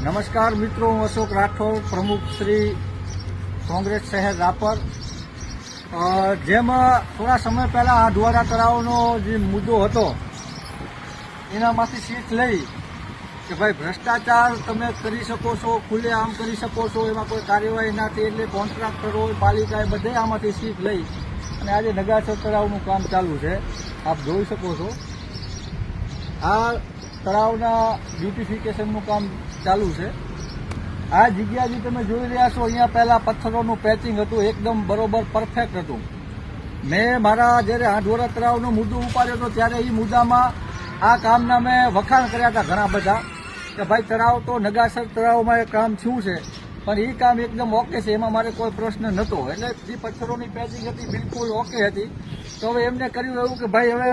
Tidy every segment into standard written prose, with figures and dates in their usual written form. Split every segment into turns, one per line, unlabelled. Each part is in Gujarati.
નમસ્કાર મિત્રો, હું અશોક રાઠોડ, પ્રમુખ શ્રી કોંગ્રેસ શહેર રાપર. જેમાં થોડા સમય પહેલા આ ઢોરા તળાવનો જે મુદ્દો હતો એનામાંથી શીખ લઈ કે ભાઈ ભ્રષ્ટાચાર તમે કરી શકો છો, ખુલ્લેઆમ કરી શકો છો, એમાં કોઈ કાર્યવાહી ના થઈ એટલે કોન્ટ્રાક્ટરો પાલિકાએ બધે આમાંથી શીખ લઈ અને આજે નગાસર તળાવનું કામ ચાલુ છે. આપ જોઈ શકો છો આ તળાવના બ્યુટિફિકેશનનું કામ ચાલુ છે. આ જગ્યા જે તમે જોઈ રહ્યા છો અહીંયા પહેલા પથ્થરોનું પેચિંગ હતું, એકદમ બરોબર પરફેક્ટ હતું. મેં મારા જ્યારે આઢોરા તળાવનો મુદ્દો ઉપાડ્યો હતો ત્યારે એ મુદ્દામાં આ કામના મેં વખાણ કર્યા હતા ઘણા બધા કે ભાઈ તળાવ તો નગાસર તળાવમાં એ કામ થયું છે પણ એ કામ એકદમ ઓકે છે, એમાં મારે કોઈ પ્રશ્ન નહોતો. એટલે જે પથ્થરોની પેચિંગ હતી બિલકુલ ઓકે હતી. તો હવે એમને કર્યું એવું કે ભાઈ હવે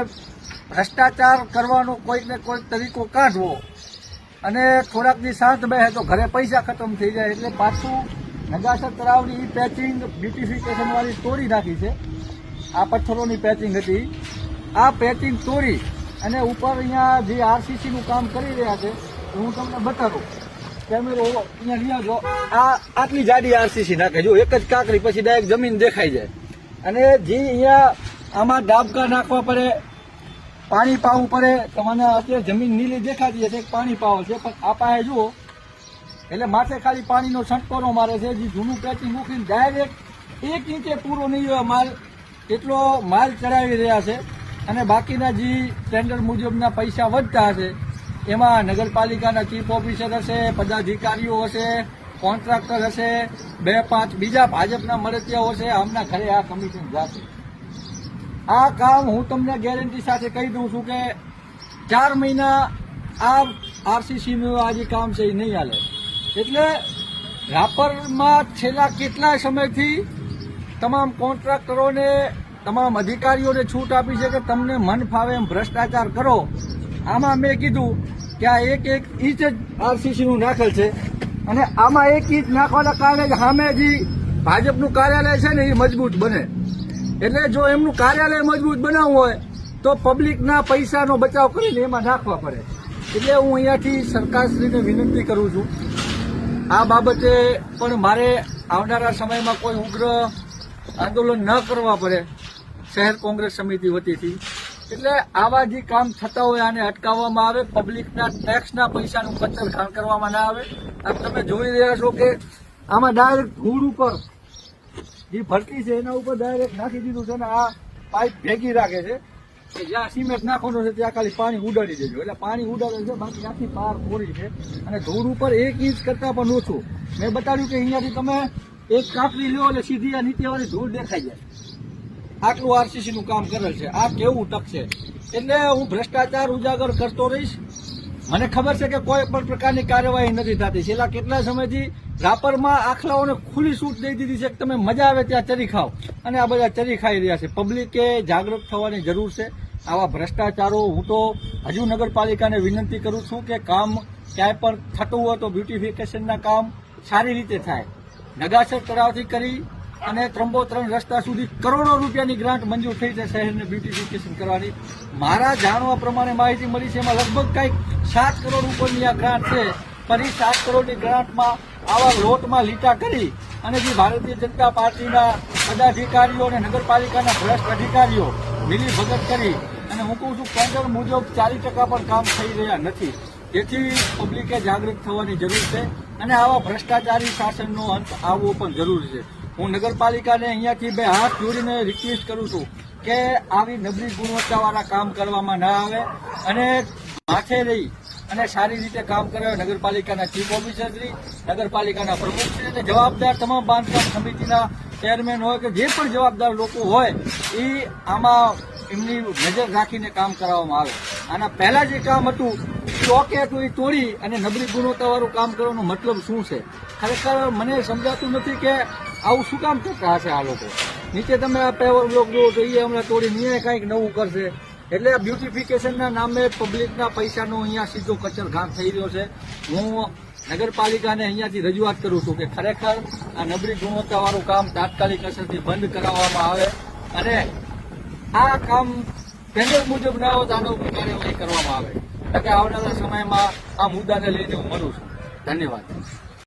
ભ્રષ્ટાચાર કરવાનો કોઈક ને કોઈક તરીકો કાઢવો અને થોડાક દી શાંત બેસે તો ઘરે પૈસા ખતમ થઈ જાય એટલે પાછું નગાસર તળાવની પેચિંગ બ્યુટિફિકેશન વાળી તોડી નાખી છે. આ પથ્થરોની પેચિંગ હતી, આ પેચિંગ તોડી અને ઉપર અહીંયા જે આરસીસીનું કામ કરી રહ્યા છે હું તમને બતાવું. કેમેરો અહીંયા લઈ આવજો. આ આટલી જાડી આરસીસી નાખે, જો એક જ કાંકરી પછી ડાયરેક્ટ જમીન દેખાઈ જાય. અને જે અહીંયા આમાં ડાબકા નાખવા પડે, પાણી પાવું પડે. તમને અત્યારે જમીન નીલી દેખાતી હશે, પાણી પાવો છે પણ આ પાસે જુઓ એટલે માથે ખાલી પાણીનો છંટકારો મારે છે. જે જૂનું પેચિંગ મૂકીને ડાયરેક્ટ 1 ઇંચે પૂરો નહીં હોય માલ, એટલો માલ ચડાવી રહ્યા છે. અને બાકીના જે ટેન્ડર મુજબના પૈસા વધતા હશે એમાં નગરપાલિકાના ચીફ ઓફિસર હશે, પદાધિકારીઓ હશે, કોન્ટ્રાક્ટર હશે, 2-5 બીજા ભાજપના મળતિયાઓ હશે, આમના ઘરે આ કમિશન જશે. આ કામ હું તમને ગેરંટી સાથે કહી દઉં છું કે 4 મહિના આ આરસીસીનું આ જે કામ છે એ નહીં હાલે. એટલે રાપરમાં છેલ્લા કેટલા સમયથી તમામ કોન્ટ્રાક્ટરોને, તમામ અધિકારીઓને છૂટ આપી છે કે તમને મન ફાવે એમ ભ્રષ્ટાચાર કરો. આમાં મેં કીધું કે આ એક ઇંચ જ આરસીસીનું નાખેલ છે અને આમાં 1 ઇંચ નાખવાના કારણે સામે જે ભાજપનું કાર્યાલય છે ને એ મજબૂત બને. એટલે જો એમનું કાર્યાલય મજબૂત બનાવવું હોય તો પબ્લિકના પૈસાનો બચાવ કરીને એમાં નાખવા પડે. એટલે હું અહીંયાથી સરકારશ્રીને વિનંતી કરું છું આ બાબતે પણ મારે આવનારા સમયમાં કોઈ ઉગ્ર આંદોલન ન કરવા પડે શહેર કોંગ્રેસ સમિતિ વતીથી. એટલે આવા જે કામ થતા હોય આને અટકાવવામાં આવે, પબ્લિકના ટેક્સના પૈસાનું કચરખાણ કરવામાં ના આવે. આપ તમે જોઈ રહ્યા છો કે આમાં ડાયરેક્ટ ધૂળ ઉપર જે ભરતી છે એના ઉપર ડાયરેક્ટ નાખી દીધું છે અને આ પાઇપ ભેગી રાખે છે કે જ્યાં સિમેન્ટ નાખવાનું છે ત્યાં ખાલી પાણી ઉડાડી દેજો. એટલે પાણી ઉડાડે છે, બાકી આખી પાર પૂરી છે અને ધૂળ ઉપર 1 ઇંચ કરતાં પણ ઓછું. મેં બતાવ્યું કે અહીંયાથી તમે એક કાંકરી લો એટલે સીધી આ નીચેવાળી ધૂળ દેખાઈ જાય. આટલું આરસીસીનું કામ કરેલ છે. આ કેવું ટકશે? એટલે હું ભ્રષ્ટાચાર ઉજાગર કરતો રહીશ. મને ખબર છે કે કોઈ પણ પ્રકારની કાર્યવાહી નથી થતી. છેલ્લા કેટલા સમયથી રાપરમાં આખલાઓને ખુલ્લી છૂટ દઈ દીધી છે કે તમે મજા આવે ત્યાં ચરી ખાઓ અને આ બધા ચરી ખાઈ રહ્યા છે. પબ્લિકે જાગૃત થવાની જરૂર છે. આવા ભ્રષ્ટાચારો હું તો હજુ નગરપાલિકાને વિનંતી કરું છું કે કામ ક્યાંય પણ થતું હોય તો બ્યુટિફિકેશનના કામ સારી રીતે થાય. નગાસર તળાવથી કરી અને ત્રંબોતરણ રસ્તા સુધી કરોડો રૂપિયાની ગ્રાન્ટ મંજૂર થઈ છે શહેરને બ્યુટિફિકેશન કરવાની. મારા જાણવા પ્રમાણે માહિતી મળી છે એમાં લગભગ કંઈક 7 કરોડ ઉપરની આ ગ્રાન્ટ છે. પણ એ 7 કરોડની ગ્રાન્ટમાં આવા લોટમાં લીટા કરી અને જે ભારતીય જનતા પાર્ટીના પદાધિકારીઓ અને નગરપાલિકાના ભ્રષ્ટ અધિકારીઓ મિલી ભગત કરી અને હું કહું છું ટેન્ડર મુજબ 40% પણ કામ થઈ રહ્યા નથી. તેથી પબ્લિકે જાગૃત થવાની જરૂર છે અને આવા ભ્રષ્ટાચારી શાસનનો અંત આવવો પણ જરૂરી છે. હું નગરપાલિકાને અહીંયાથી 2 હાથ જોડીને રિક્વેસ્ટ કરું છું કે આવી નબળી ગુણવત્તાવાળા કામ કરવામાં ના આવે અને માથે રહી અને સારી રીતે કામ કરે. નગરપાલિકાના ચીફ ઓફિસરશ્રી, નગરપાલિકાના પ્રમુખશ્રી અને જવાબદાર તમામ બાંધકામ સમિતિના ચેરમેન હોય કે જે પણ જવાબદાર લોકો હોય એ આમાં એમની નજર રાખીને કામ કરાવવામાં આવે. આના પહેલા જે કામ હતું એ ઓકે હતું, એ તોડી અને નબળી ગુણવત્તાવાળું કામ કરવાનો મતલબ શું છે? ખરેખર મને સમજાતું નથી કે આવું શું કામ કરતા હશે આ લોકો. નીચે તમે પેવર બ્લોક જુઓ તો એ હમણાં તોડી કંઈક નવું કરશે. એટલે આ બ્યુટિફિકેશનના નામે પબ્લિકના પૈસાનો અહીંયા સીધો કચરઘાણ થઈ રહ્યો છે. હું નગરપાલિકાને અહીંયાથી રજૂઆત કરું છું કે ખરેખર આ નબળી ગુણવત્તાવાળું કામ તાત્કાલિક અસરથી બંધ કરાવવામાં આવે અને આ કામ ટેન્ડર મુજબ ના હોય તો આનો કાર્યવાહી કરવામાં આવે. એટલે આવનારા સમયમાં આ મુદ્દાને લઈને હું મળું છું.
ધન્યવાદ.